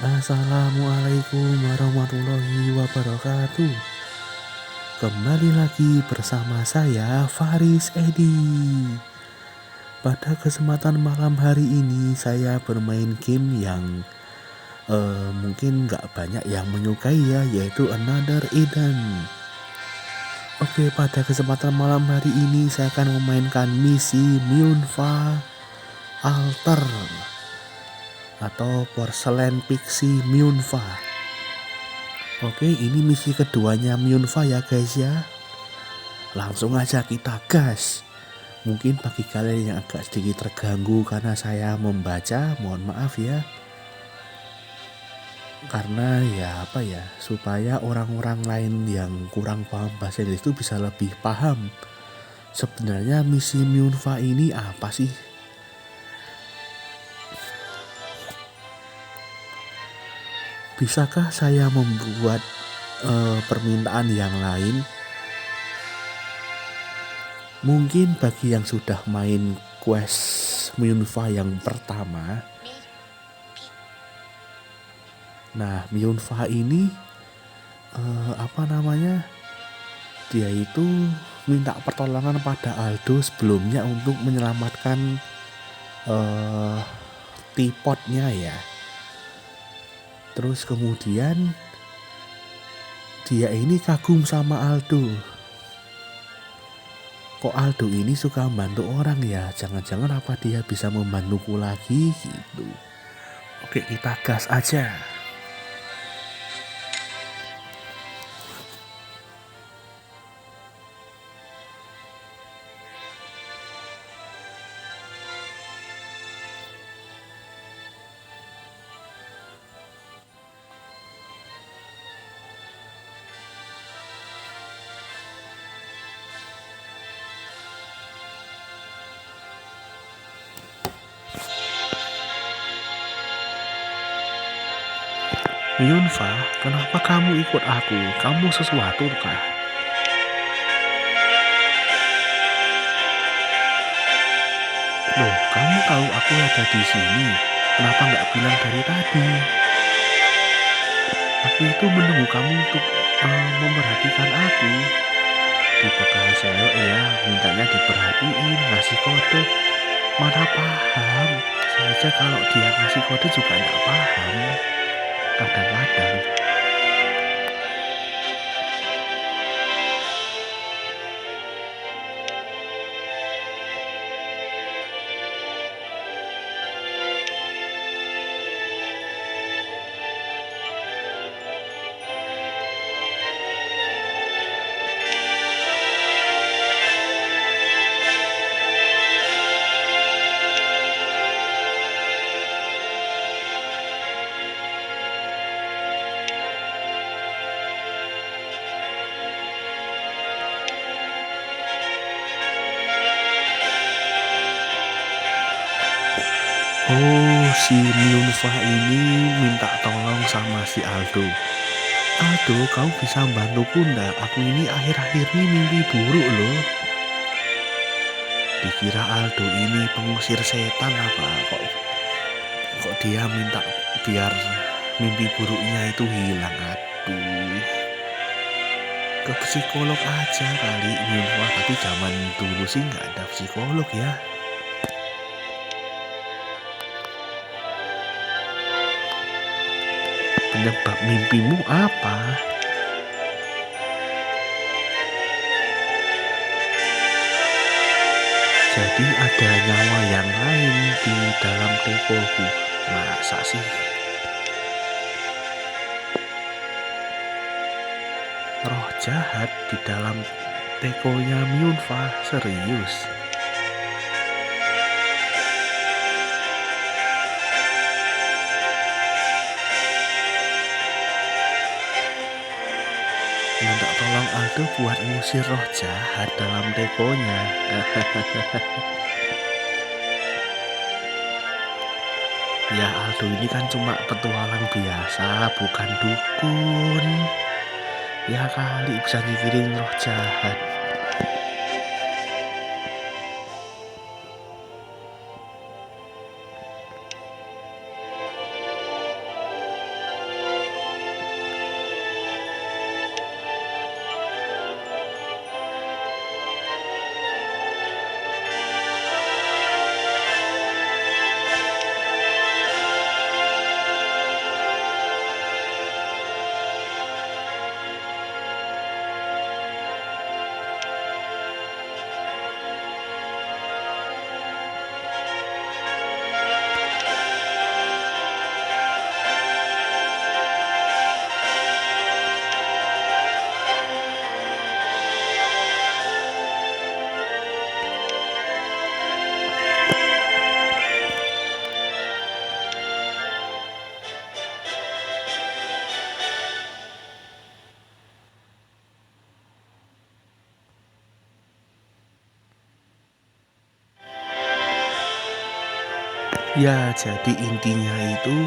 Assalamualaikum warahmatullahi wabarakatuh. Kembali lagi bersama saya Faris Edi. Pada kesempatan malam hari ini saya bermain game yang mungkin gak banyak yang menyukai ya, yaitu Another Eden. Oke, pada kesempatan malam hari ini saya akan memainkan misi Myunfa Alter atau Porcelain Pixie Myunfa. Oke, ini misi keduanya Myunfa ya guys ya. Langsung aja kita gas. Mungkin bagi kalian yang agak sedikit terganggu karena saya membaca, mohon maaf ya. Karena supaya orang-orang lain yang kurang paham bahasa Inggris itu bisa lebih paham. Sebenarnya misi Myunfa ini apa sih? Bisakah saya membuat permintaan yang lain? Mungkin bagi yang sudah main quest Myunfa yang pertama. Nah, Myunfa ini dia itu minta pertolongan pada Aldo sebelumnya untuk menyelamatkan teapotnya ya. Terus kemudian dia ini kagum sama Aldo. Kok Aldo ini suka membantu orang ya? Jangan-jangan apa dia bisa membantuku lagi gitu. Oke, kita gas aja. Myunfa, kenapa kamu ikut aku? Kamu sesuatu kah? Loh, kamu tahu aku ada di sini. Kenapa nggak bilang dari tadi? Aku itu menunggu kamu untuk memperhatikan aku. Tipe kalau cewek ya, mintanya diperhatiin, ngasih kode. Mana paham? Saja kalau dia ngasih kode juga nggak paham. Kadang-kadang. Oh, si Myunfa ini minta tolong sama si Aldo. Aldo, kau bisa bantuku ndak? Aku ini akhir-akhir ini mimpi buruk loh. Dikira Aldo ini pengusir setan apa? Kok dia minta biar mimpi buruknya itu hilang? Aduh. Ke psikolog aja kali Myunfa, tapi zaman dulu sih nggak ada psikolog ya. Penyebab mimpimu apa? Jadi ada nyawa yang lain di dalam tekoku. Masa sih? Roh jahat di dalam tekonya Myunfa, serius? Minta tolong Aldo buat ngusir roh jahat dalam tekonya. Ya, Aldo ini kan cuma petualang biasa, bukan dukun. Ya kali bisa nyikirin roh jahat. Ya, jadi intinya itu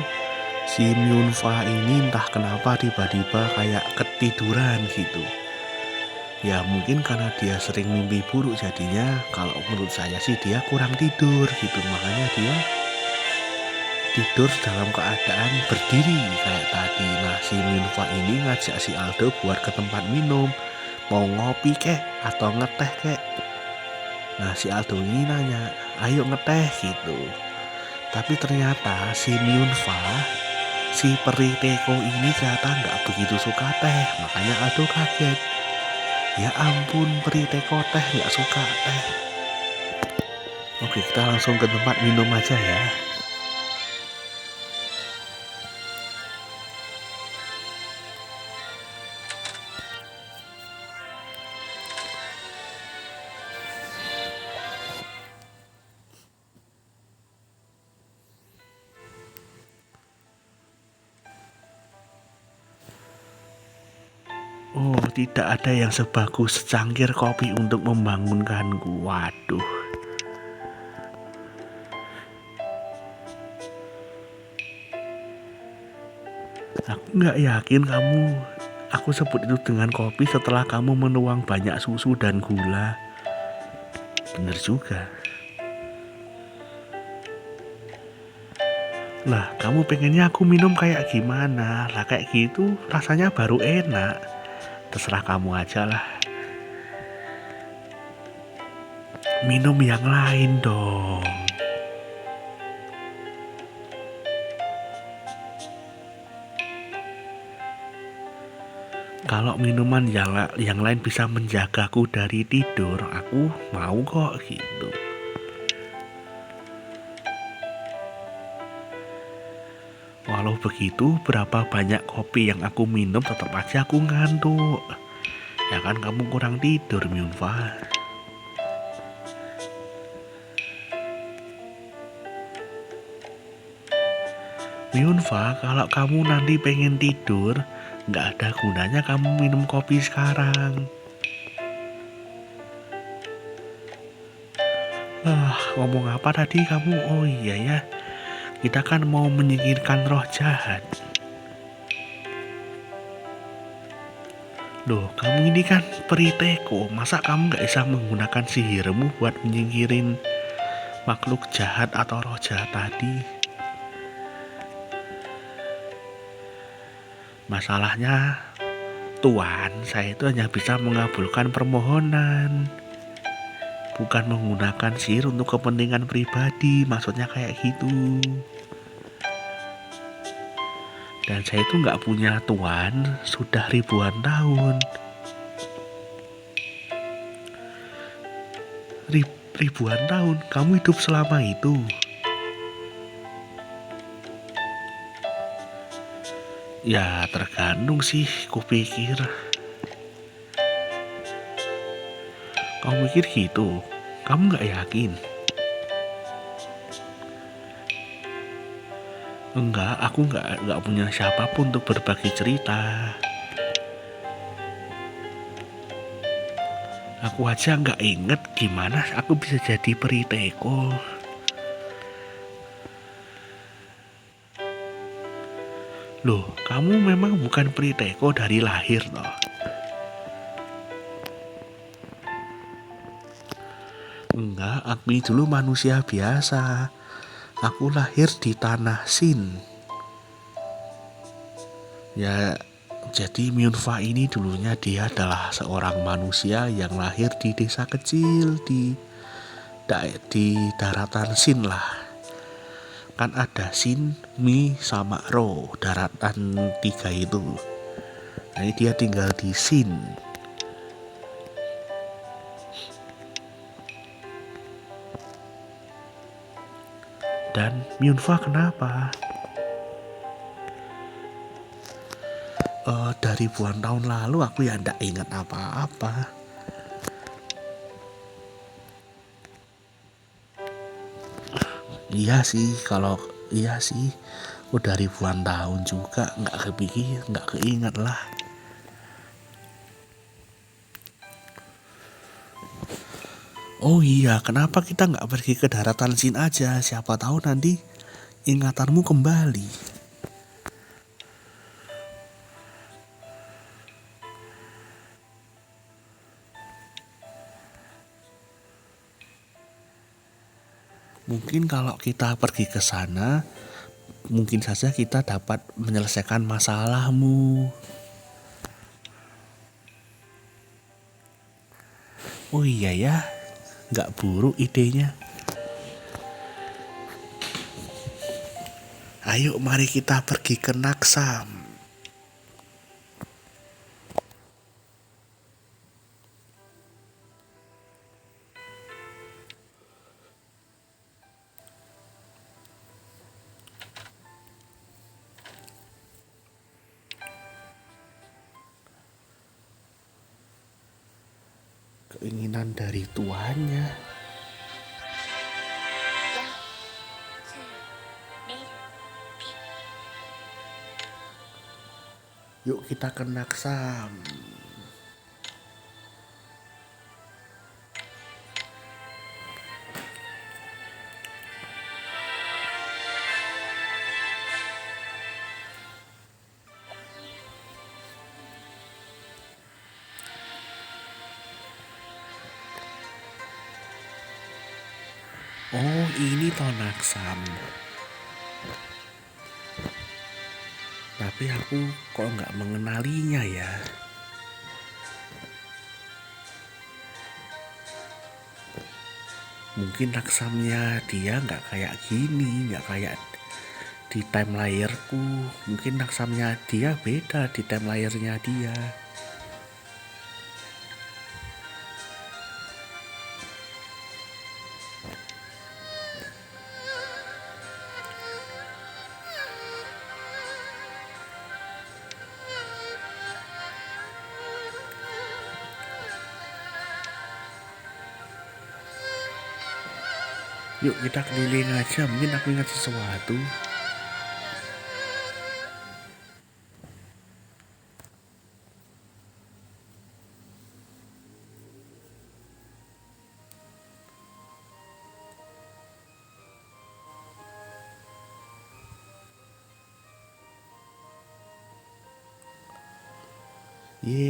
si Myunfa ini entah kenapa tiba-tiba kayak ketiduran gitu. Ya mungkin karena dia sering mimpi buruk jadinya kalau menurut saya sih dia kurang tidur gitu. Makanya dia tidur dalam keadaan berdiri kayak tadi. Nah si Myunfa ini ngajak si Aldo buat ke tempat minum. Mau ngopi kek atau ngeteh kek. Nah si Aldo ini nanya, ayo ngeteh gitu. Tapi ternyata si Myunfa, si peri teko ini ternyata nggak begitu suka teh. Makanya Aldo kaget. Ya ampun, peri teko teh nggak suka teh. Oke, kita langsung ke tempat minum aja ya. Oh, tidak ada yang sebagus secangkir kopi untuk membangunkanku. Waduh. Aku nggak yakin aku sebut itu dengan kopi setelah kamu menuang banyak susu dan gula. Bener juga. Lah, kamu pengennya aku minum kayak gimana? Lah kayak gitu rasanya baru enak. Terserah kamu aja lah. Minum yang lain dong. Kalau minuman yang lain bisa menjagaku dari tidur, aku mau kok gitu. Walau begitu, berapa banyak kopi yang aku minum tetap aja aku ngantuk. Ya kan kamu kurang tidur, Myunfa. Myunfa, kalau kamu nanti pengen tidur, nggak ada gunanya kamu minum kopi sekarang. Ngomong apa tadi kamu? Oh iya ya, kita kan mau menyingkirkan roh jahat. Loh, kamu ini kan peri teko, masa kamu nggak bisa menggunakan sihirmu buat menyingkirin makhluk jahat atau roh jahat tadi? Masalahnya, Tuan, saya itu hanya bisa mengabulkan permohonan, bukan menggunakan sihir untuk kepentingan pribadi, maksudnya kayak gitu. Dan saya itu nggak punya Tuan sudah ribuan tahun. Ribuan tahun, kamu hidup selama itu. Ya tergantung sih, kupikir. Kamu mikir gitu? Kamu nggak yakin? Enggak, aku nggak punya siapapun untuk berbagi cerita. Aku aja nggak inget gimana aku bisa jadi peri teko. Loh, kamu memang bukan peri teko dari lahir toh? Enggak, aku ini dulu manusia biasa. Aku lahir di tanah Sin. Ya, jadi Myunfa ini dulunya dia adalah seorang manusia yang lahir di desa kecil di daratan Sin lah. Kan ada Sin, Mi, sama Ro, daratan tiga itu. Nah, ini dia tinggal di Sin. Dan Myunfa kenapa? Dari ribuan tahun lalu aku ya ndak ingat apa-apa. Iya sih, udah ribuan tahun juga nggak kepikir, nggak keinget lah. Oh iya, kenapa kita nggak pergi ke daratan Sin aja? Siapa tahu nanti ingatanmu kembali. Mungkin kalau kita pergi ke sana, mungkin saja kita dapat menyelesaikan masalahmu. Oh iya ya, nggak buruk idenya. Ayo mari kita pergi ke Naksam. Keinginan dari tuannya. Yuk kita ke Naksam. Oh ini toh Naksam. Tapi aku kok nggak mengenalinya ya. Mungkin Naksamnya dia nggak kayak gini, nggak kayak di time layerku. Mungkin Naksamnya dia beda di time layernya dia. Yuk kita keliling aja, mungkin aku ingat sesuatu.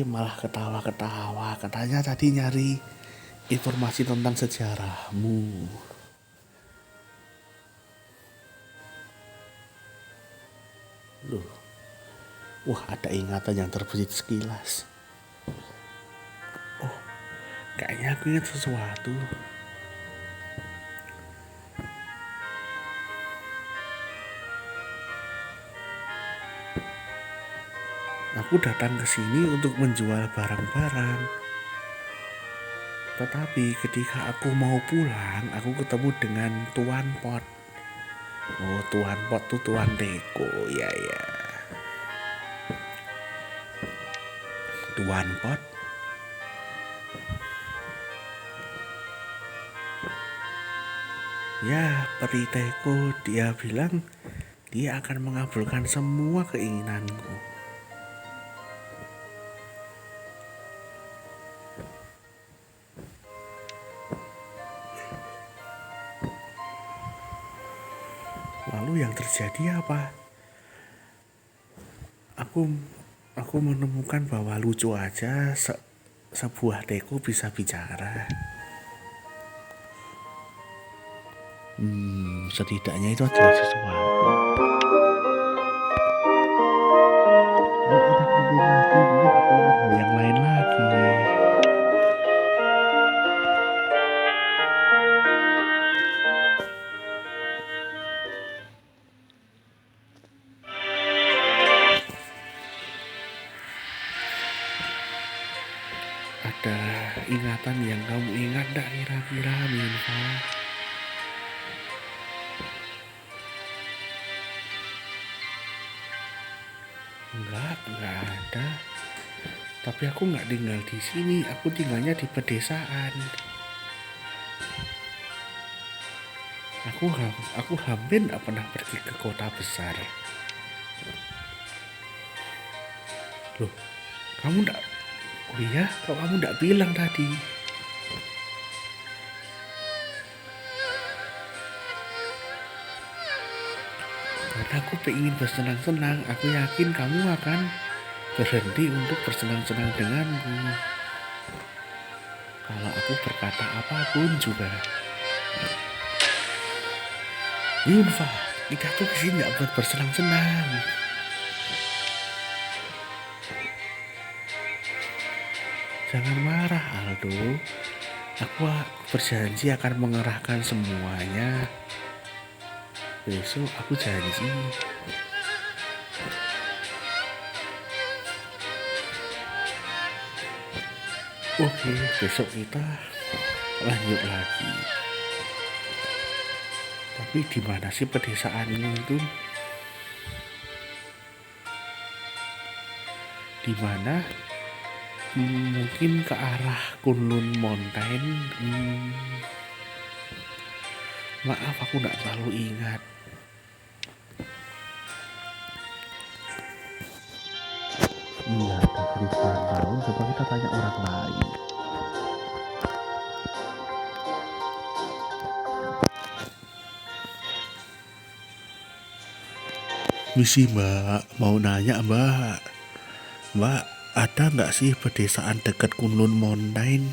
Malah ketawa-ketawa. Katanya tadi nyari informasi tentang sejarahmu. Loh, wah ada ingatan yang terbesit sekilas. Oh, kayaknya aku ingat sesuatu. Aku datang ke sini untuk menjual barang-barang. Tetapi ketika aku mau pulang, aku ketemu dengan Tuan Pot. Oh, Tuan Pot tuh Tuan Deko, ya. Tuan Pot. Ya, peri Deko, dia bilang dia akan mengabulkan semua keinginanku. Lalu yang terjadi apa? Aku menemukan bahwa lucu aja sebuah teko bisa bicara. Setidaknya itu adalah sesuatu. Yuk kita keliling lagi, mungkin aku ingat hal yang lain lagi. Ada ingatan yang kamu ingat gak kira-kira, Minfa? Enggak ada. Tapi aku nggak tinggal di sini, aku tinggalnya di pedesaan. Aku hampir nggak pernah pergi ke kota besar. Loh, kamu nggak? Oh iya, kok kamu nggak bilang tadi? Karena aku pengen bersenang-senang, aku yakin kamu akan berhenti untuk bersenang-senang denganku. Kalau aku berkata apapun juga. Yunfa, kita tuh kesini gak buat bersenang-senang. Jangan marah, Aldo. Aku berjanji akan mengerahkan semuanya. Besok aku janji. Oke, besok kita lanjut lagi. Tapi di mana sih pedesaanmu itu? Di mana? Mungkin ke arah Kunlun Mountain. Maaf, aku nggak terlalu ingat. Iya, ada ribuan tahun. Coba kita tanya orang lain. Misi mbak, mau nanya mbak. Mbak, ada nggak sih pedesaan dekat Kunlun Mountain?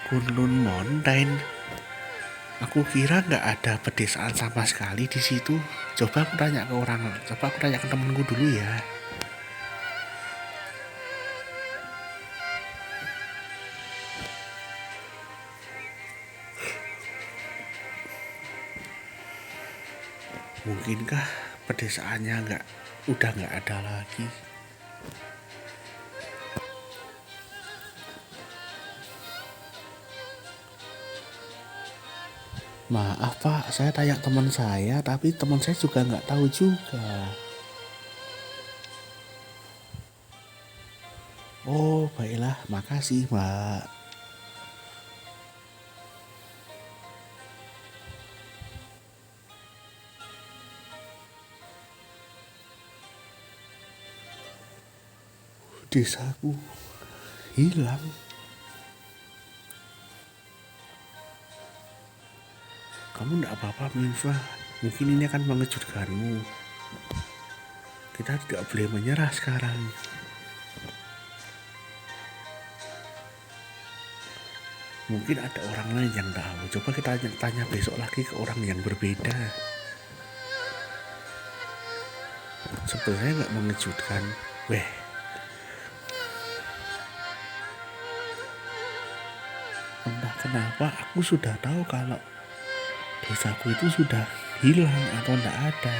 Kunlun Mountain? Aku kira nggak ada pedesaan sama sekali di situ. Coba aku tanya ke temenku dulu ya. Mungkinkah pedesaannya udah nggak ada lagi? Maaf pak, saya tanya teman saya, tapi teman saya juga nggak tahu juga. Oh baiklah, makasih mbak. Desaku hilang. Kamu nggak apa-apa Minfa, mungkin ini akan mengejutkanmu. Kita tidak boleh menyerah sekarang. Mungkin ada orang lain yang tahu. Coba kita tanya besok lagi ke orang yang berbeda. Sebenarnya nggak mengejutkan. Weh, entah kenapa aku sudah tahu kalau desaku itu sudah hilang atau nggak ada.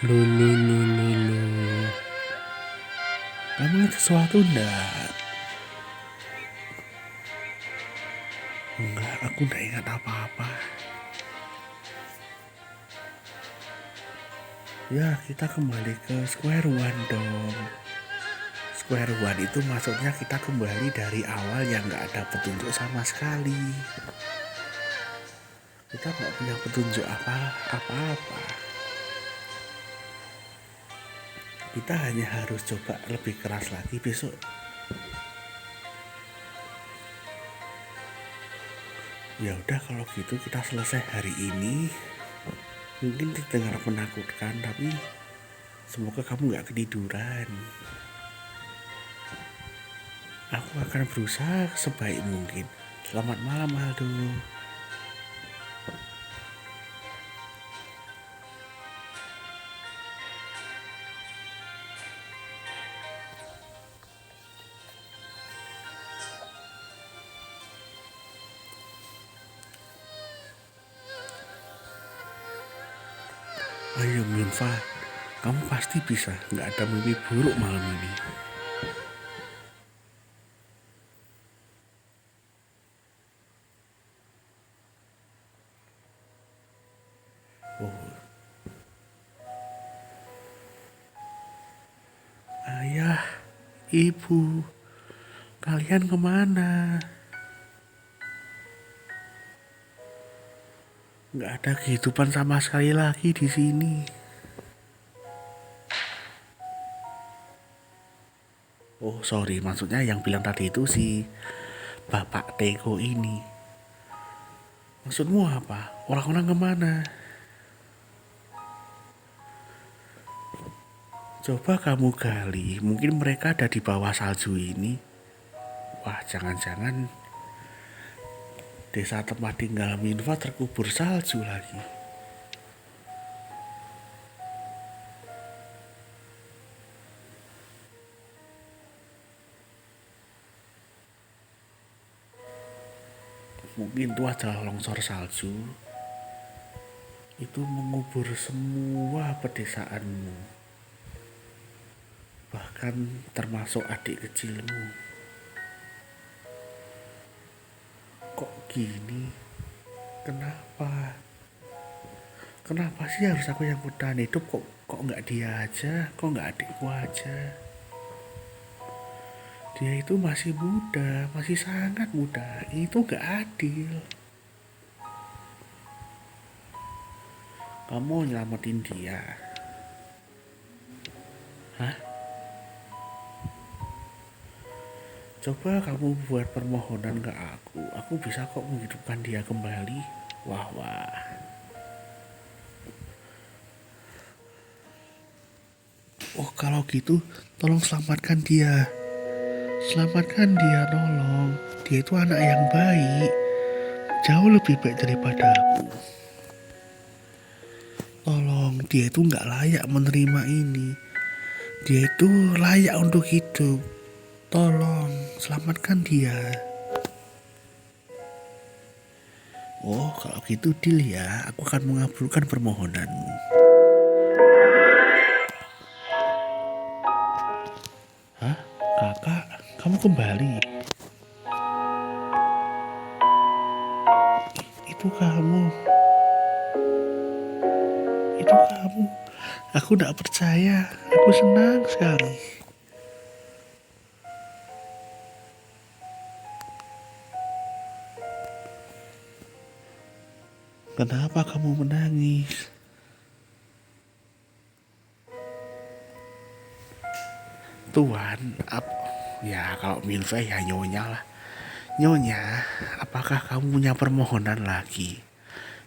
Loh. Kamu ingat sesuatu enggak? Enggak, aku enggak ingat apa-apa. Ya, kita kembali ke Square One dong. Square One itu maksudnya kita kembali dari awal yang nggak ada petunjuk sama sekali. Kita nggak punya petunjuk apa-apa. Kita hanya harus coba lebih keras lagi besok. Ya udah kalau gitu kita selesai hari ini. Mungkin terdengar menakutkan, tapi semoga kamu nggak ketiduran. Aku akan berusaha sebaik mungkin. Selamat malam Aldo. Ayo Minfa, kamu pasti bisa. Nggak ada mimpi buruk malam ini. Oh, ayah, ibu, kalian kemana? Nggak ada kehidupan sama sekali lagi di sini. Oh sorry, maksudnya yang bilang tadi itu si Bapak Teko ini. Maksudmu apa? Orang-orang kemana? Coba kamu gali, mungkin mereka ada di bawah salju ini. Wah, jangan-jangan desa tempat tinggal Minfa terkubur salju lagi. Mungkin itu adalah longsor salju. Itu mengubur semua pedesaanmu. Bahkan termasuk adik kecilmu. Kok gini? Kenapa? Kenapa sih harus aku yang bertahan hidup? Kok nggak dia aja? Kok nggak adikku aja? Dia itu masih muda, masih sangat muda. Itu nggak adil. Kamu nyelamatin dia. Hah? Coba kamu buat permohonan ke aku. Aku bisa kok menghidupkan dia kembali. Wah, wah. Oh, kalau gitu tolong selamatkan dia. Selamatkan dia, tolong. Dia itu anak yang baik. Jauh lebih baik daripada aku. Tolong, dia itu nggak layak menerima ini. Dia itu layak untuk hidup. Tolong, selamatkan dia. Oh, kalau gitu deal ya. Aku akan mengabulkan permohonanmu. Hah? Kakak, kamu kembali? Itu kamu. Itu kamu. Aku tidak percaya. Aku senang sekali. Kenapa kamu menangis? Tuan, ya kalau Milva ya nyonya lah. Nyonya, apakah kamu punya permohonan lagi?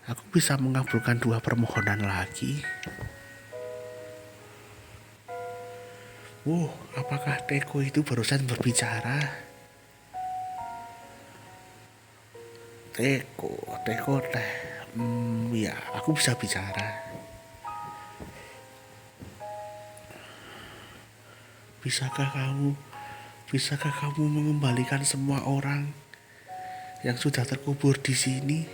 Aku bisa mengabulkan 2 permohonan lagi. Apakah Teko itu barusan berbicara? Teko teh. Ya, aku bisa bicara. Bisakah kamu mengembalikan semua orang yang sudah terkubur di sini?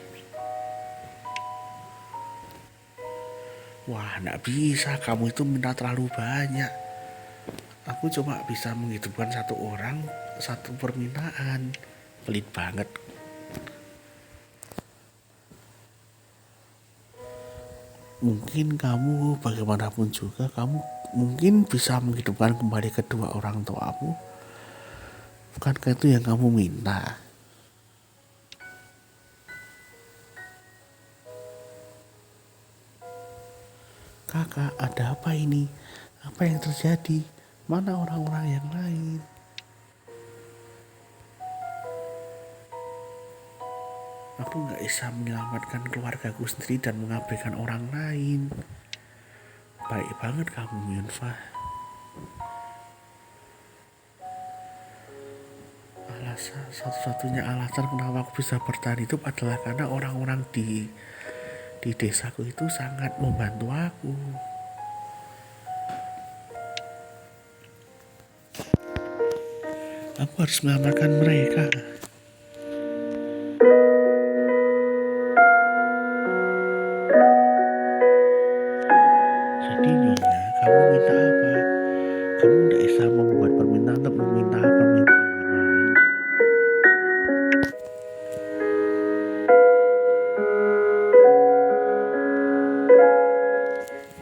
Wah, nggak bisa. Kamu itu minta terlalu banyak. Aku cuma bisa menghidupkan 1 orang, 1 permintaan. Pelit banget. Mungkin kamu bagaimanapun juga kamu mungkin bisa menghidupkan kembali kedua orang tuamu. Bukankah itu yang kamu minta? Kakak, ada apa ini? Apa yang terjadi? Mana orang-orang yang lain? Aku gak bisa menyelamatkan keluargaku sendiri dan mengabaikan orang lain. Baik banget kamu, Yunfa. Satu-satunya alasan kenapa aku bisa bertahan hidup adalah karena orang-orang di desaku itu sangat membantu aku. Aku harus menyelamatkan mereka. Jadi Nyonya, kamu minta apa? Kamu tidak bisa membuat permintaan untuk meminta permintaan yang lain.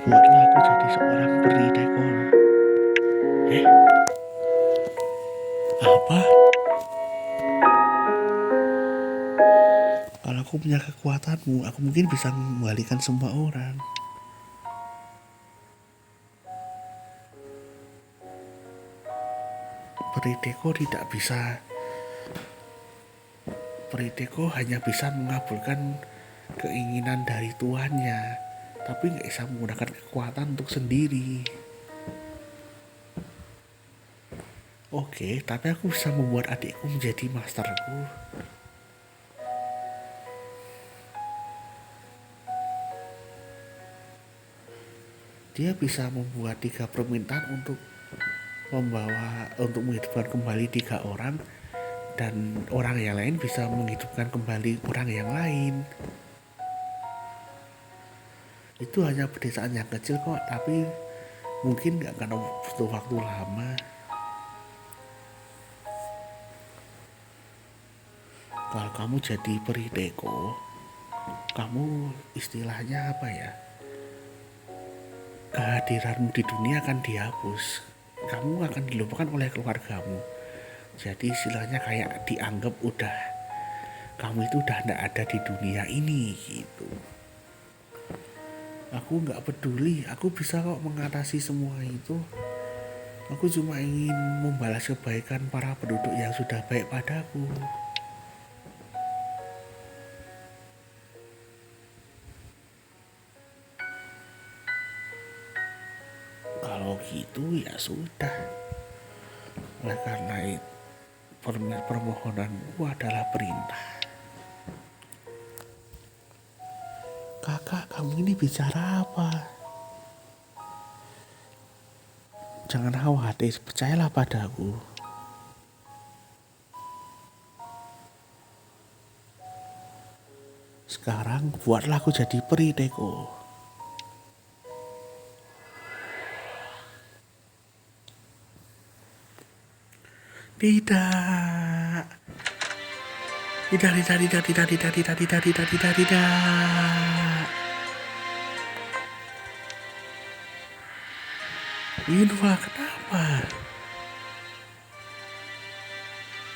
Buatlah aku jadi seorang peri Tekor. Apa? Kalau aku punya kekuatanmu, aku mungkin bisa mengembalikan semua orang. Peri Teko tidak bisa Periteko hanya bisa mengabulkan keinginan dari tuannya, tapi nggak bisa menggunakan kekuatan untuk sendiri. Oke, tapi aku bisa membuat adikku menjadi masterku. Dia bisa membuat 3 permintaan untuk menghidupkan kembali 3 orang, dan orang yang lain bisa menghidupkan kembali orang yang lain. Itu hanya pedesaan yang kecil kok, tapi mungkin gak akan butuh waktu lama. Kalau kamu jadi periteko, kamu istilahnya apa ya, kehadiranmu di dunia akan dihapus. Kamu akan dilupakan oleh keluargamu. Jadi istilahnya kayak dianggap udah, kamu itu udah gak ada di dunia ini gitu. Aku gak peduli, aku bisa kok mengatasi semua itu. Aku cuma ingin membalas kebaikan para penduduk yang sudah baik padaku. Kalau gitu ya sudah. Oleh karena itu, permohonanku adalah perintah. Kakak, kamu ini bicara apa? Jangan khawatir, percayalah padaku. Sekarang buatlah aku jadi periteko. Tidak. Tidak. Yunwa, kenapa?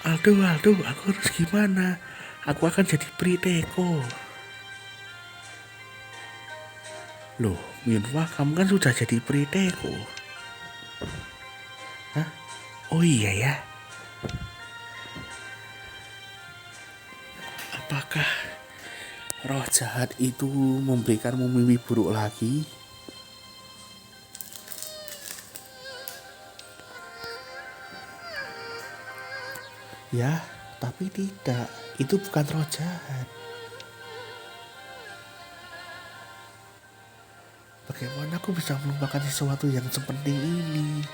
Aldo, aku harus gimana? Aku akan jadi periteko. Loh, Yunwa, kamu kan sudah jadi periteko. Hah? Oh iya ya. Apakah roh jahat itu memberikanmu mimpi buruk lagi? Ya, tapi tidak. Itu bukan roh jahat. Bagaimana aku bisa melupakan sesuatu yang sepenting ini?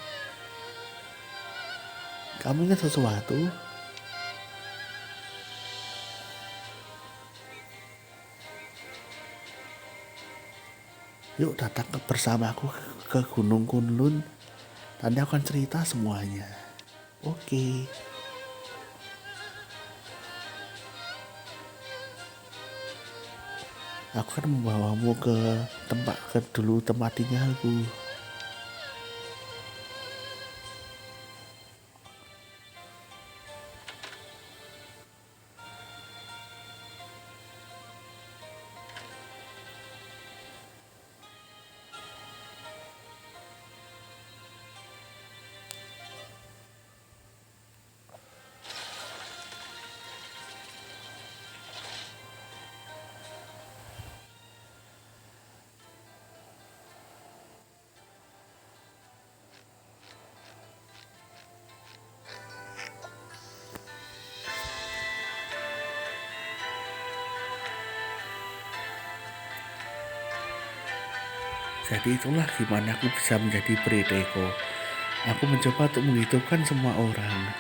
Kamu ingat sesuatu? Yuk datang bersamaku ke Gunung Kunlun. Nanti aku akan cerita semuanya. Oke. Aku akan membawamu ke tempat tinggalku. Jadi itulah gimana aku bisa menjadi periteko. Aku mencoba untuk menghidupkan semua orang.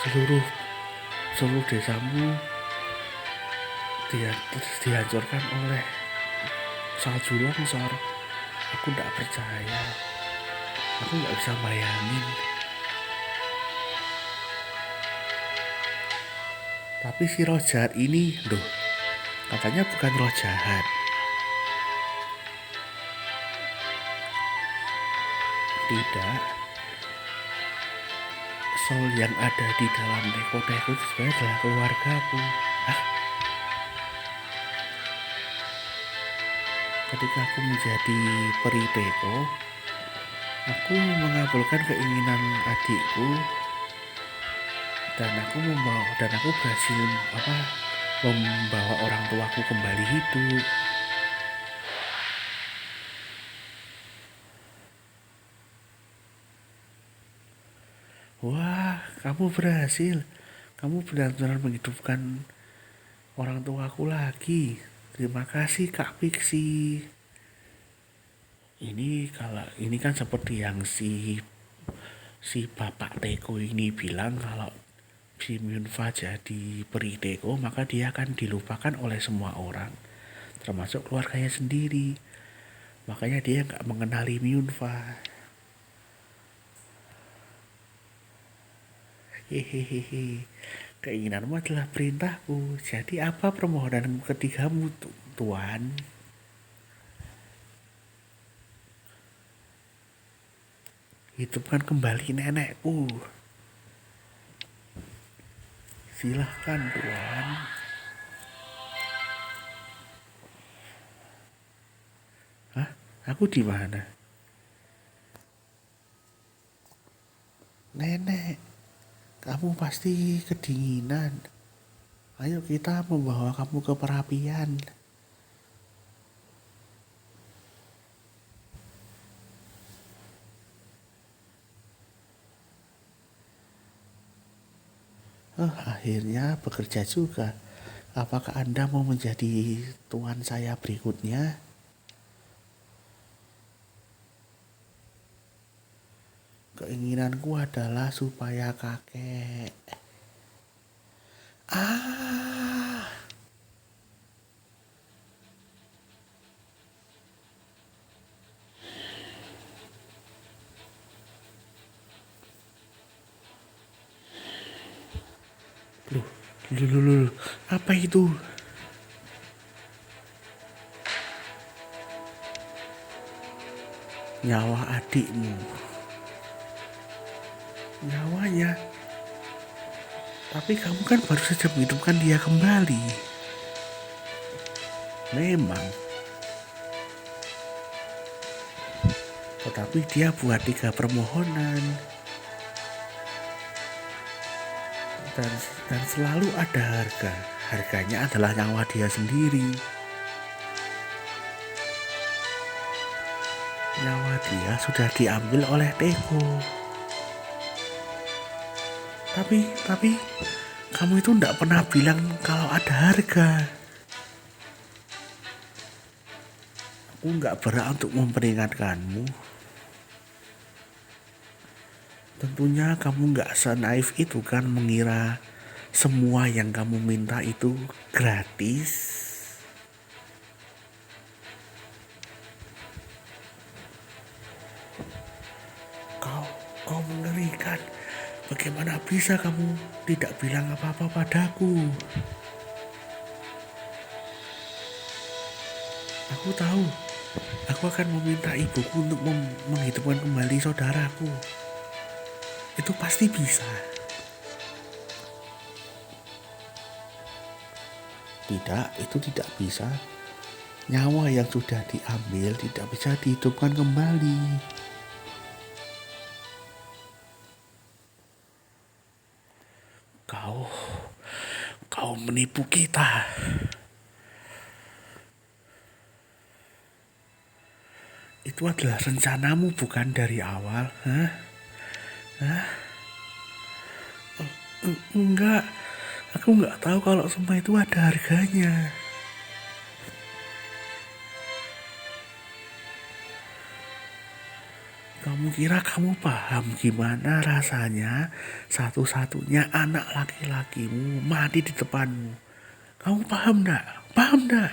Seluruh desamu dihancurkan oleh salju longsor. Aku tidak percaya. Aku nggak bisa bayangin. Tapi si roh jahat ini, loh, katanya bukan roh jahat. Tidak. Soul yang ada di dalam teko-teko itu sebenarnya adalah keluargaku. Hah? Ketika aku menjadi periteko, Aku mengabulkan keinginan adikku dan aku berhasil membawa orang tuaku kembali hidup. Wah, kamu berhasil. Kamu benar-benar menghidupkan orang tuaku lagi. Terima kasih Kak Pixie. Ini kan seperti yang si Bapak Teko ini bilang, kalau si Myunfa jadi peri Teko, maka dia akan dilupakan oleh semua orang, termasuk keluarganya sendiri. Makanya dia nggak mengenali Myunfa. Hehehe. Keinginanmu adalah perintahku. Jadi apa permohonanmu ketigamu, Tuan? Hidupkan kembali nenekku. Silahkan, Tuan. Hah? Aku di mana? Nenek, kamu pasti kedinginan. Ayo kita membawa kamu ke perapian. Akhirnya bekerja juga. Apakah Anda mau menjadi tuan saya berikutnya? Keinginanku adalah supaya kakek. Ah, loh, apa itu? Nyawa adikmu. Nyawanya. Tapi kamu kan baru saja menghidupkan dia kembali. Memang. Tetapi dia buat 3 permohonan. Dan selalu ada harga. Harganya adalah nyawa dia sendiri. Nyawa dia sudah diambil oleh Teko. Tapi kamu itu tidak pernah bilang kalau ada harga. Aku nggak berhak untuk memperingatkanmu. Tentunya kamu nggak senaif itu kan mengira semua yang kamu minta itu gratis. Kau mengerikan. Bagaimana bisa kamu tidak bilang apa-apa padaku? Aku tahu. Aku akan meminta ibuku untuk menghidupkan kembali saudaraku. Itu pasti bisa. Tidak, itu tidak bisa. Nyawa yang sudah diambil tidak bisa dihidupkan kembali. Kau menipu kita. Itu adalah rencanamu, bukan dari awal. Hah? Enggak. Aku nggak tahu kalau semua itu ada harganya. Kamu kira kamu paham gimana rasanya satu-satunya anak laki-lakimu mati di depanmu? Kamu paham enggak? Paham enggak?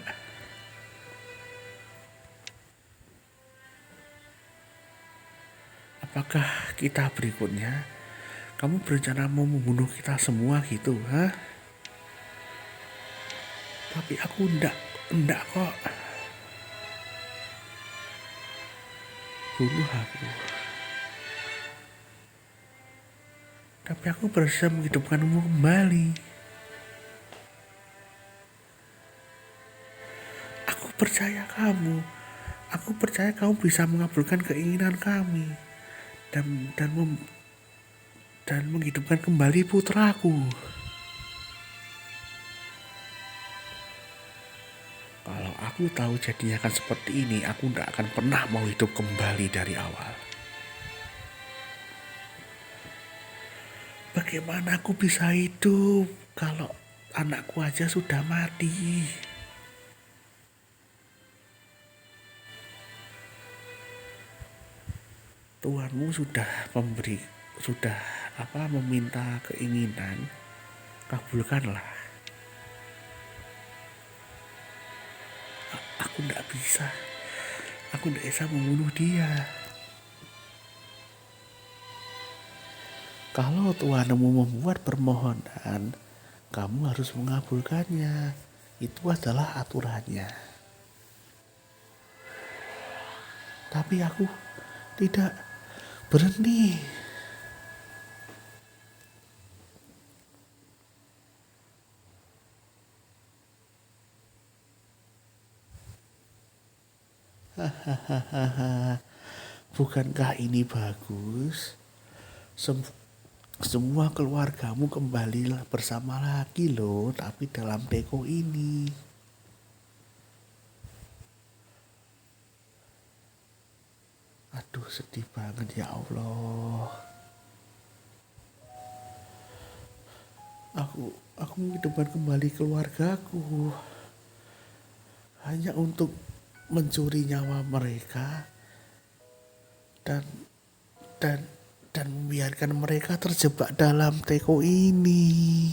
Apakah kita berikutnya? Kamu berencana mau membunuh kita semua gitu, ha? Tapi aku enggak kok. Bunuh aku. Tapi aku berusaha menghidupkanmu kembali. Aku percaya kamu. Aku percaya kamu bisa mengabulkan keinginan kami. dan mem- dan menghidupkan kembali putraku. Kalau aku tahu jadinya akan seperti ini, aku tidak akan pernah mau hidup kembali dari awal. Bagaimana aku bisa hidup kalau anakku aja sudah mati? Tuanmu sudah meminta keinginan, kabulkanlah. Aku tidak bisa membunuh dia. Kalau tuanmu membuat permohonan, kamu harus mengabulkannya. Itu adalah aturannya. Tapi aku tidak berani. Bukankah ini bagus? Semua keluargamu kembali bersama lagi loh, tapi dalam teko ini. Aduh, sedih banget ya Allah. Aku menghidupkan kembali keluargaku hanya untuk mencuri nyawa mereka dan dan dan membiarkan mereka terjebak dalam teko ini.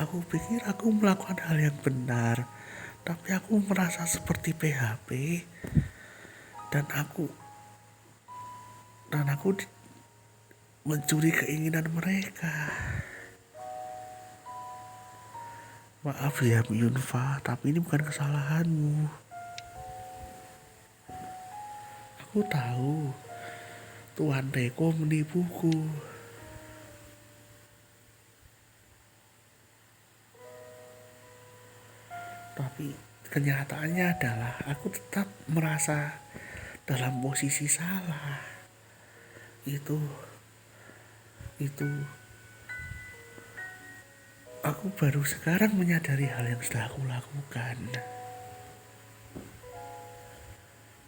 Aku pikir aku melakukan hal yang benar, tapi aku merasa seperti PHP dan aku mencuri keinginan mereka. Maaf ya Yunfa, tapi ini bukan kesalahanmu. Aku tahu Tuan Teko menipuku. Tapi kenyataannya adalah aku tetap merasa dalam posisi salah. Itu aku baru sekarang menyadari hal yang sudah aku lakukan.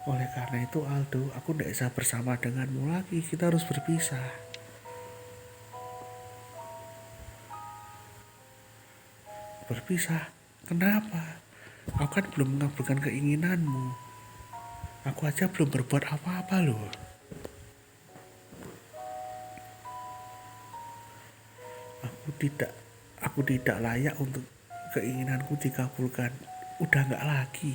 Oleh karena itu Aldo, aku tidak bisa bersama denganmu lagi. Kita harus berpisah. Berpisah? Kenapa? Aku kan belum mengabulkan keinginanmu. Aku aja belum berbuat apa-apa loh. Aku tidak layak untuk keinginanku dikabulkan. Udah gak lagi.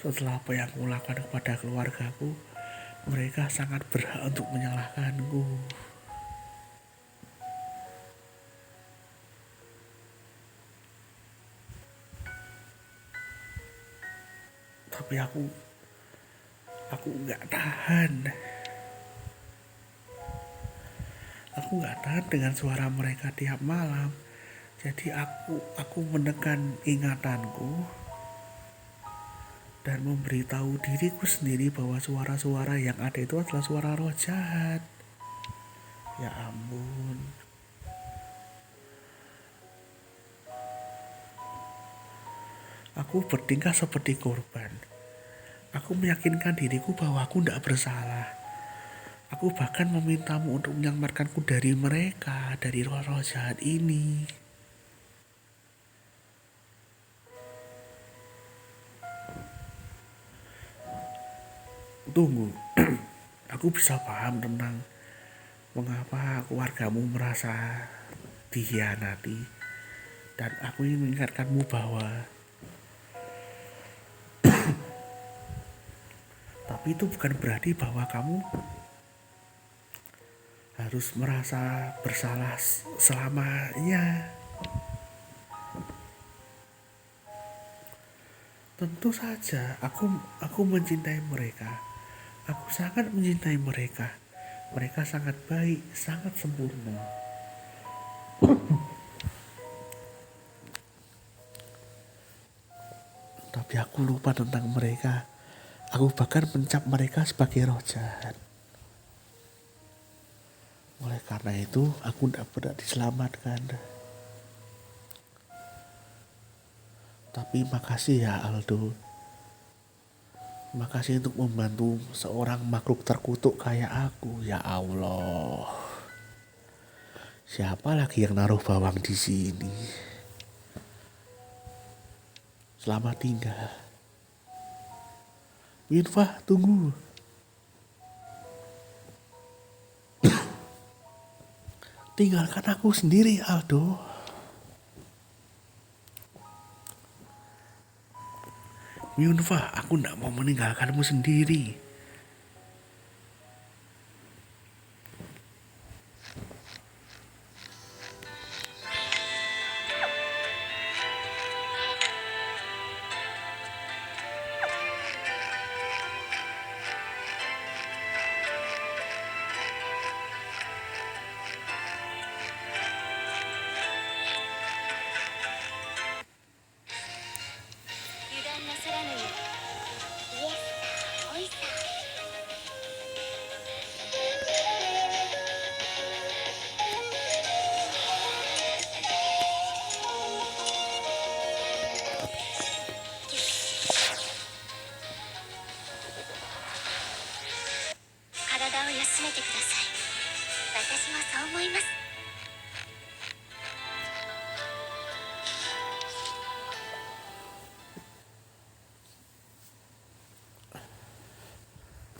Setelah apa yang aku lakukan kepada keluargaku, mereka sangat berhak untuk menyalahkanku. Tapi aku gak tahan. Aku gak tahan dengan suara mereka tiap malam. Jadi aku menekan ingatanku dan memberitahu diriku sendiri bahwa suara-suara yang ada itu adalah suara roh jahat. Ya ampun. Aku bertingkah seperti korban. Aku meyakinkan diriku bahwa aku tidak bersalah. Aku bahkan memintamu untuk menyelamatkanku dari mereka, dari roh-roh jahat ini. Tunggu, aku bisa paham tentang mengapa keluargamu merasa dikhianati. Dan aku ingin mengingatkanmu bahwa tapi itu bukan berarti bahwa kamu harus merasa bersalah selamanya. Tentu saja aku mencintai mereka. Aku sangat mencintai mereka. Mereka sangat baik, sangat sempurna. Tapi aku lupa tentang mereka. Aku bahkan mencap mereka sebagai roh jahat. Oleh karena itu, aku tidak pernah diselamatkan. Tapi makasih ya Aldo. Makasih untuk membantu seorang makhluk terkutuk kayak aku. Ya Allah. Siapa lagi yang naruh bawang di sini? Selamat tinggal. Winfah, tunggu. Tinggalkan aku sendiri, Aldo. Winfah, aku tidak mau meninggalkanmu sendiri.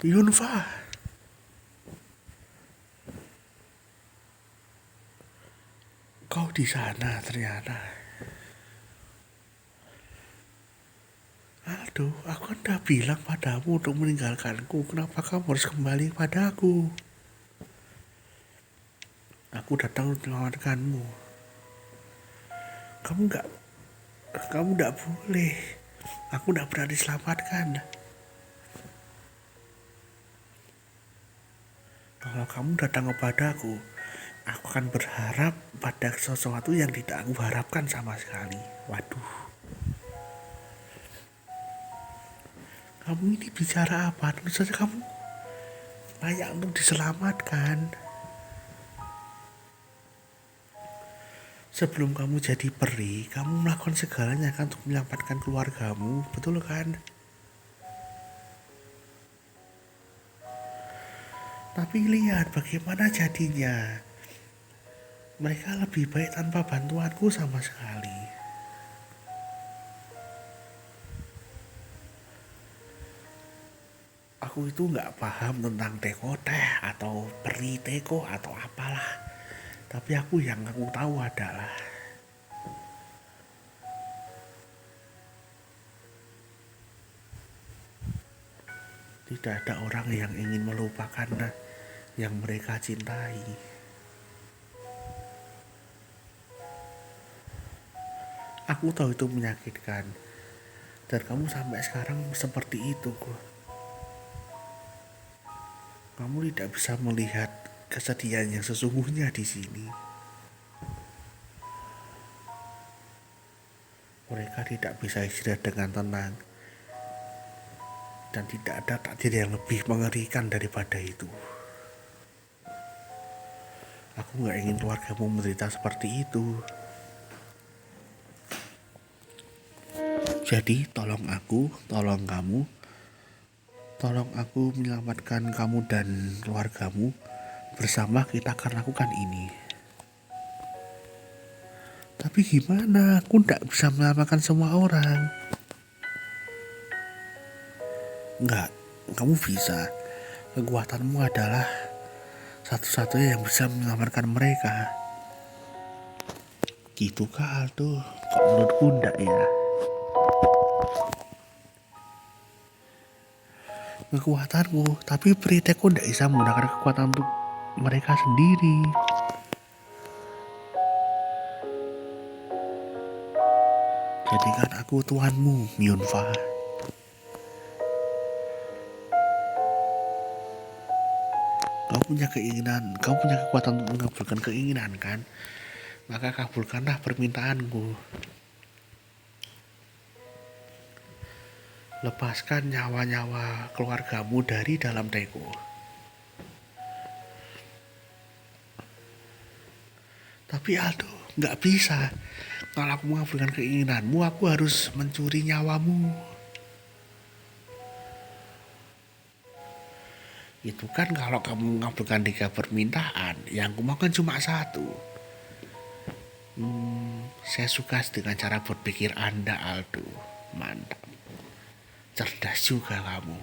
Yunfa, kau di sana ternyata. Aldo, aku kan udah bilang padamu untuk meninggalkanku. Kenapa kamu harus kembali padaku? Aku datang untuk menyelamatkanmu. Kamu nggak boleh. Aku nggak pernah diselamatkan. Kalau kamu datang kepadaku, aku akan berharap pada sesuatu yang tidak aku harapkan sama sekali. Waduh. Kamu ini bicara apa? Tentu saja kamu layak untuk diselamatkan. Sebelum kamu jadi peri, kamu melakukan segalanya kan untuk menyelamatkan keluargamu, betul kan? Tapi lihat bagaimana jadinya. Mereka lebih baik tanpa bantuanku sama sekali. Aku itu nggak paham tentang tekoteh atau peri teko atau apalah. Tapi yang aku tahu adalah tidak ada orang yang ingin melupakan yang mereka cintai. Aku tahu itu menyakitkan. Dan kamu sampai sekarang seperti itu kok. Kamu tidak bisa melihat kesedihan yang sesungguhnya di sini. Mereka tidak bisa istirahat dengan tenang. Dan tidak ada takdir yang lebih mengerikan daripada itu. Aku gak ingin keluargamu menderita seperti itu. Jadi tolong kamu, tolong aku menyelamatkan kamu dan keluargamu. Bersama kita akan lakukan ini. Tapi gimana? Aku gak bisa menyelamatkan semua orang. Enggak, kamu bisa. Kekuatanmu adalah satu-satunya yang bisa menyelamatkan mereka. Gitu kah Aldo? Kok menurutku enggak ya? Kekuatanmu, tapi Priteko enggak bisa menggunakan kekuatan untuk mereka sendiri. Jadikan aku tuanmu, Myunfa. Kau punya kekuatan untuk mengabulkan keinginan kan? Maka kabulkanlah permintaanku. lepaskan nyawa-nyawa keluargamu dari dalam teko. Tapi Aldo, nggak bisa. Kalau aku mengabulkan keinginanmu, aku harus mencuri nyawamu. Itu kan kalau kamu mengabulkan 3 permintaan, yang aku mau kan cuma 1. Saya suka dengan cara berpikir Anda, Aldo. Mantap. Cerdas juga kamu.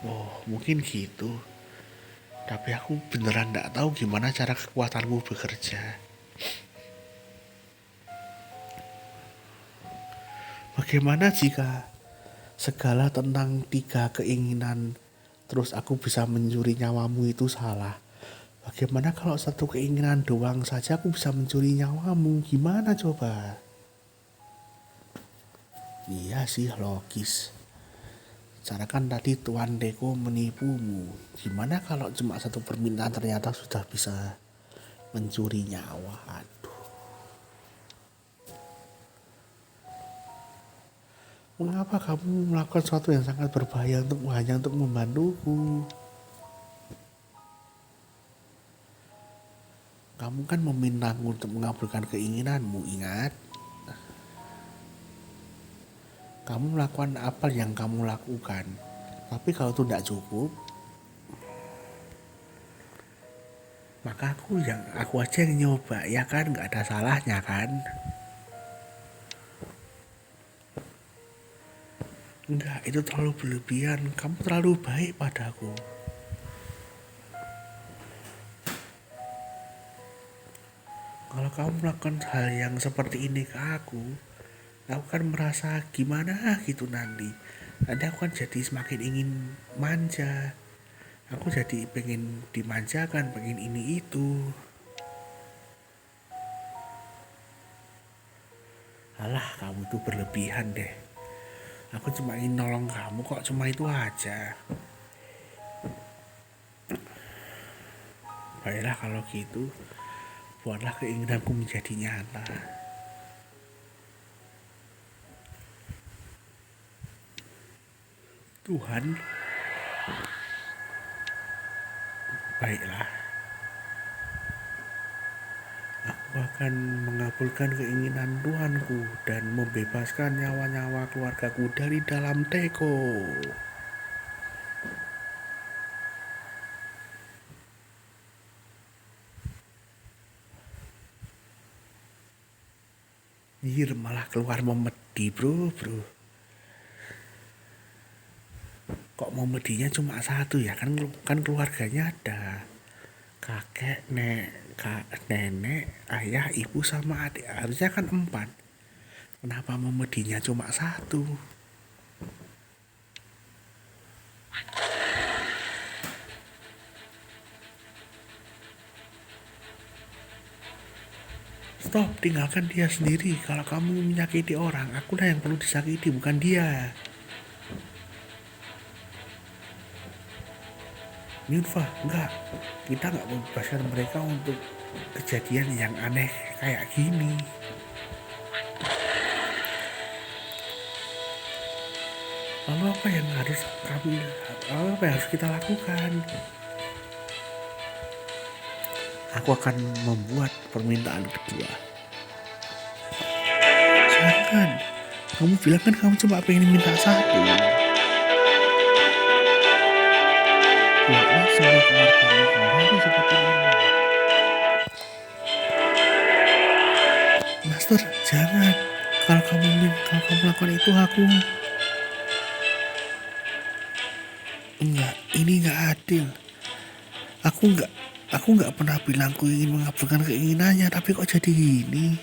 Oh, mungkin gitu. Tapi aku beneran gak tahu gimana cara kekuatanmu bekerja. Bagaimana jika segala tentang 3 keinginan terus aku bisa mencuri nyawamu itu salah? Bagaimana kalau 1 keinginan doang saja aku bisa mencuri nyawamu? Gimana coba? Iya sih, logis. Cara kan tadi Tuan Deko menipumu. Gimana kalau cuma 1 permintaan ternyata sudah bisa mencuri nyawa? Aduh. Mengapa kamu melakukan sesuatu yang sangat berbahaya hanya untuk membantuku? Kamu kan memintaku untuk mengabulkan keinginanmu, ingat? Kamu melakukan apa yang kamu lakukan. Tapi kalau itu tidak cukup, maka aku aja yang nyoba, ya kan? Nggak ada salahnya kan? Enggak, itu terlalu berlebihan. Kamu terlalu baik padaku. Kalau kamu melakukan hal yang seperti ini ke aku kan merasa gimana gitu nanti. Nanti aku kan jadi semakin ingin manja. Aku jadi pengen dimanjakan, pengen ini itu. Alah, kamu tuh berlebihan deh. Aku cuma ingin nolong kamu kok, cuma itu aja. Baiklah kalau gitu, buatlah keinginanku menjadi nyata. Tuhan, baiklah. Aku akan mengabulkan keinginan Tuanku dan membebaskan nyawa-nyawa keluargaku dari dalam teko. Nyir malah keluar memedi bro. Kok memedinya cuma 1 ya, kan keluarganya ada kakek, nenek, ayah, ibu sama adik. Harusnya kan 4. Kenapa memedinya cuma 1? Stop, tinggalkan dia sendiri. Kalau kamu menyakiti orang, akulah yang perlu disakiti, bukan dia. Milva, enggak. Kita enggak membebaskan mereka untuk kejadian yang aneh kayak gini. Lalu apa yang harus kita lakukan? Aku akan membuat permintaan kedua. Jangan. Kamu bilang kan kamu cuma pengen minta 1. Buatlah semua keluargamu kembali seperti ini. Master, jangan. Kalau kamu melakukan itu aku... Enggak, ini enggak adil. Aku enggak pernah bilang aku ingin mengabulkan keinginannya, tapi kok jadi gini?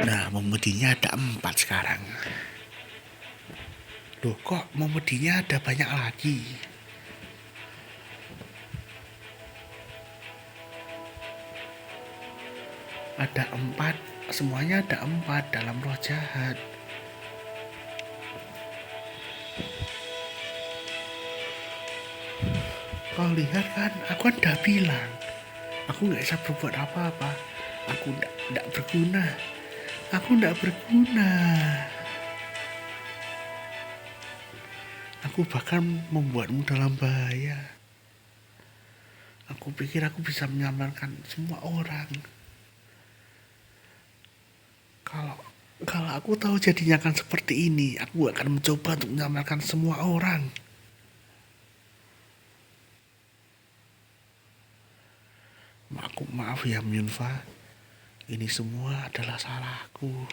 Nah, memedinya ada 4 sekarang. Loh, kok memedinya ada banyak lagi? Ada 4, semuanya ada 4 dalam roh jahat. Kau lihat kan, aku kan udah bilang aku nggak bisa berbuat apa-apa. Nggak berguna. Aku nggak berguna. Aku bahkan membuatmu dalam bahaya. Aku pikir aku bisa menyamarkan semua orang. Kalau kalau aku tahu jadinya akan seperti ini, aku akan mencoba untuk menyamarkan semua orang. Maaf ya Myunfa, ini semua adalah salahku.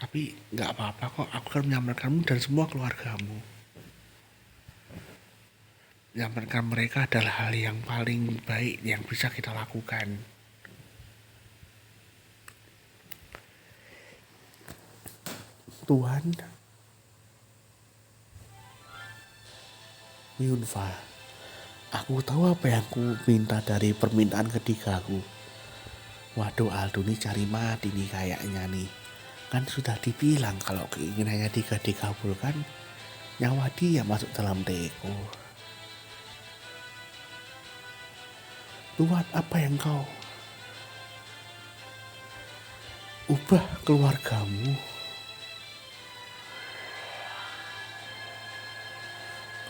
Tapi nggak apa-apa kok, aku akan menyamarkanmu dan semua keluargamu. Menyamarkan mereka adalah hal yang paling baik yang bisa kita lakukan. Tuhan, Myunfa, aku tahu apa yang ku minta dari permintaan ketigaku. Waduh, Aldo nih cari mati nih kayaknya nih. Kan sudah dibilang kalau keinginannya dikabulkan, nyawa dia masuk dalam teko. Tuhan, apa yang kau ubah keluargamu?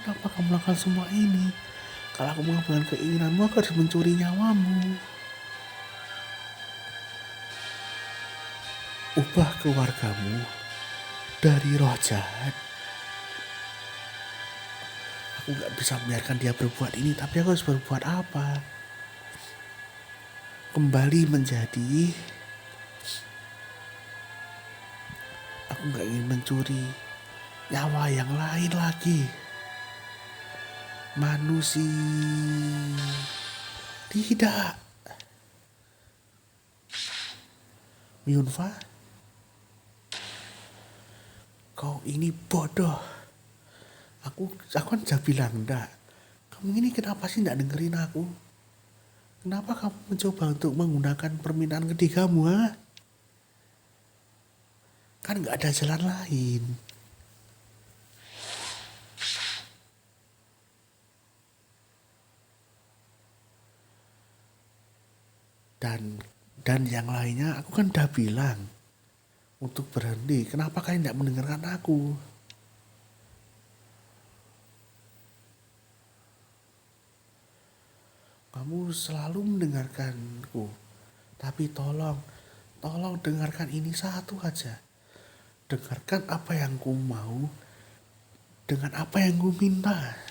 Kenapa kamu melakukan semua ini? Kalau aku mengabulkan keinginanmu, aku harus mencuri nyawamu. Ubah keluargamu dari roh jahat. Aku gak bisa membiarkan dia berbuat ini, tapi aku harus berbuat apa? Kembali menjadi, aku gak ingin mencuri nyawa yang lain lagi. Manusia. Tidak. Myunfa, kau ini bodoh. Aku kan sudah bilang enggak. Kamu ini kenapa sih enggak dengerin aku? Kenapa kamu mencoba untuk menggunakan permintaan ketigamu, ha? Kan enggak ada jalan lain. Dan yang lainnya aku kan udah bilang untuk berhenti. Kenapa kalian tidak mendengarkan aku? Kamu selalu mendengarkanku. Tapi tolong dengarkan ini satu aja. Dengarkan apa yang ku mau dengan apa yang ku minta.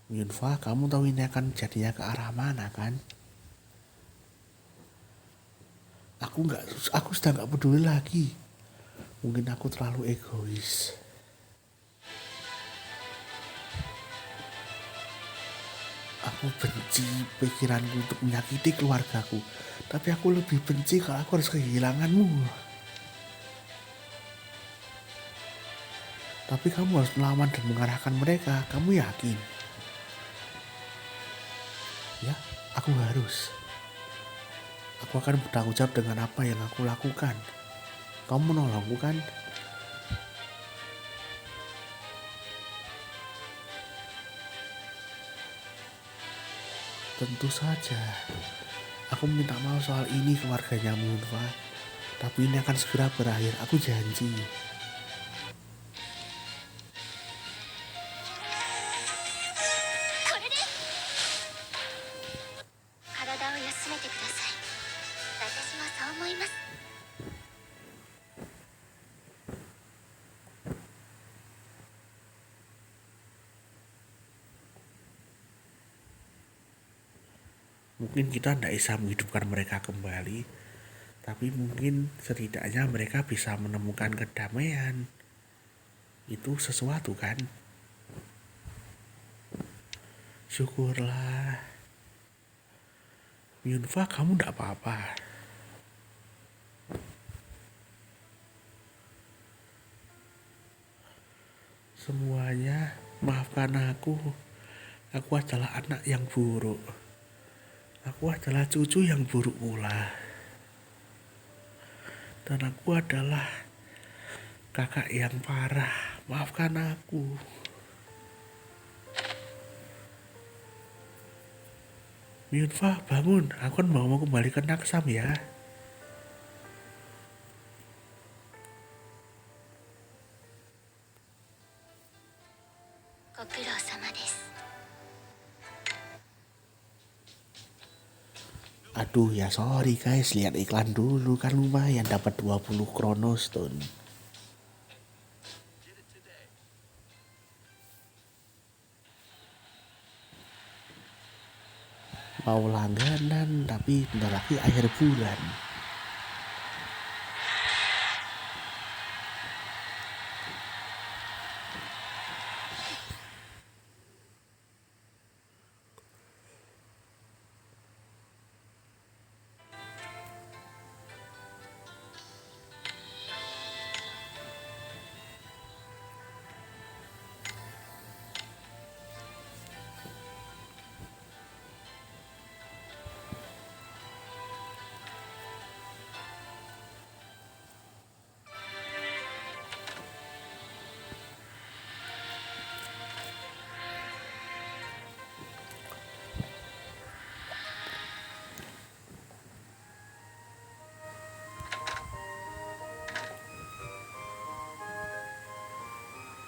Myunfa, kamu tahu ini akan jadinya ke arah mana kan? Aku sudah nggak peduli lagi. Mungkin aku terlalu egois. Aku benci pikiranku untuk menyakiti keluargaku. Tapi aku lebih benci kalau aku harus kehilanganmu. Tapi kamu harus melawan dan mengarahkan mereka. Kamu yakin? Ya, aku harus. Aku akan bertanggung jawab dengan apa yang aku lakukan. Kamu menolongku kan? Tentu saja. Aku minta maaf soal ini keluarganya Myunfa. Tapi ini akan segera berakhir, aku janji. Mungkin kita tidak bisa menghidupkan mereka kembali, tapi mungkin setidaknya mereka bisa menemukan kedamaian. Itu sesuatu kan? Syukurlah. Myunfa, kamu tidak apa-apa. Semuanya, maafkan aku. Aku adalah anak yang buruk. Aku adalah cucu yang buruk pula. Dan aku adalah kakak yang parah. maafkan aku. Yunfa, bangun, aku kan mau kembali ke Naksam ya. Aduh ya sorry guys, lihat iklan dulu kan lumayan dapat 20 Chronostone. Mau langganan tapi bentar lagi akhir bulan.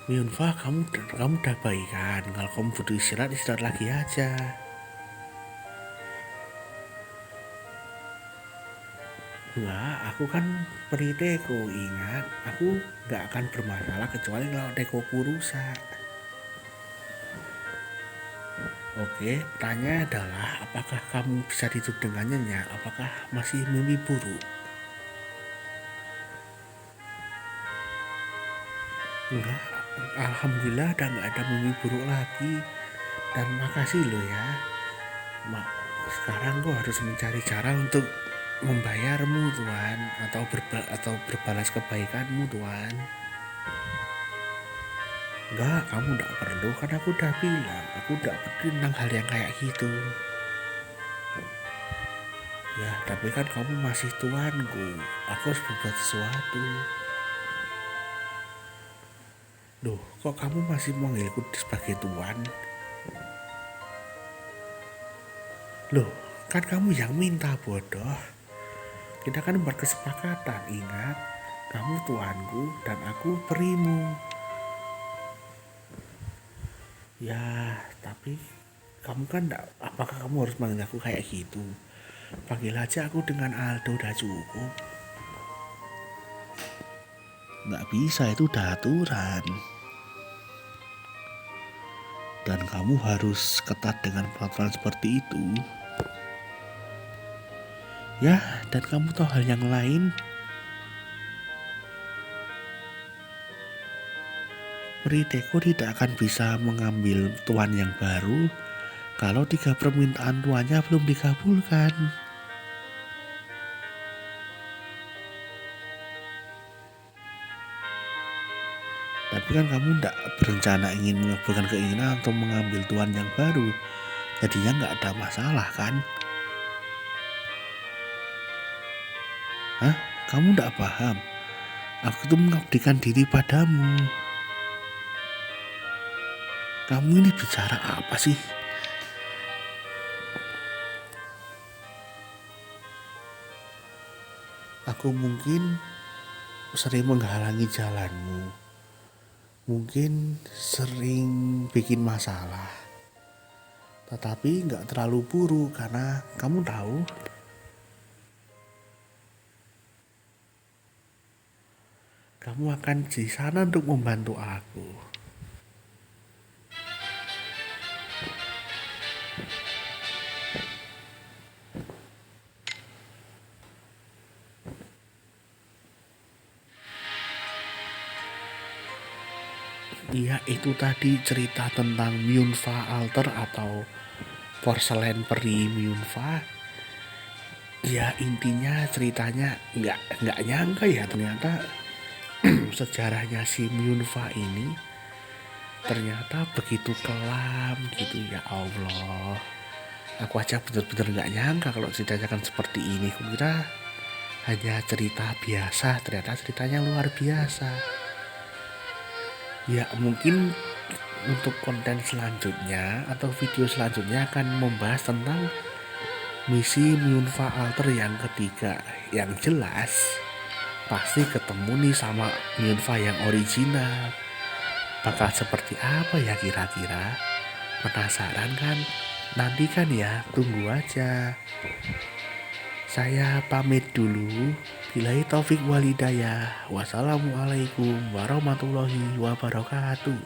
Yunfa, kamu udah baik kan? Kalau kamu butuh istirahat lagi aja. Enggak, aku kan peri teko, ingat. Aku gak akan bermasalah kecuali kalau tekoku rusak. Oke, tanya adalah apakah kamu bisa tidur dengan nyenyak? Apakah masih mimpi buruk? Enggak, alhamdulillah udah gak ada mimpi buruk lagi. Dan makasih lo ya. Sekarang gue harus mencari cara untuk membayarmu Tuan, atau berbalas kebaikanmu Tuan. Enggak, kamu gak perlu, kan aku udah bilang aku gak peduli tentang hal yang kayak gitu. Ya, tapi kan kamu masih tuanku, aku harus berbuat sesuatu. Loh, kok kamu masih manggilku sebagai tuan? Loh, kan kamu yang minta bodoh. Kita kan berkesepakatan, ingat. Kamu tuanku dan aku perimu. Ya, tapi kamu kan apakah kamu harus manggil aku kayak gitu? Panggil aja aku dengan Aldo, udah cukup. Nggak bisa, itu udah aturan. Dan kamu harus ketat dengan peraturan seperti itu. Ya, dan kamu tahu hal yang lain? Periteko tidak akan bisa mengambil tuan yang baru kalau 3 permintaan tuannya belum dikabulkan. Tapi kan kamu tidak berencana ingin mengabulkan keinginan atau mengambil tuan yang baru. Jadinya nggak ada masalah kan? Hah? Kamu tidak paham? Aku tuh mengabdikan diri padamu. Kamu ini bicara apa sih? Aku mungkin sering menghalangi jalanmu. Mungkin sering bikin masalah. Tetapi nggak terlalu buruk karena kamu tahu kamu akan di sana untuk membantu aku. Iya, itu tadi cerita tentang Myunfa Alter atau Porselen Peri Myunfa. Ya intinya ceritanya nggak nyangka ya ternyata sejarahnya si Myunfa ini ternyata begitu kelam gitu, ya Allah. Aku aja bener-bener nggak nyangka kalau ceritanya kan seperti ini. Kukira hanya cerita biasa, ternyata ceritanya luar biasa. Ya mungkin untuk konten selanjutnya atau video selanjutnya akan membahas tentang misi Myunfa Alter yang ketiga. Yang jelas pasti ketemu nih sama Myunfa yang original. Bakal seperti apa ya kira-kira? Penasaran kan? Nantikan ya, tunggu aja. Saya pamit dulu. Billahi taufik walhidayah. Wassalamualaikum warahmatullahi wabarakatuh.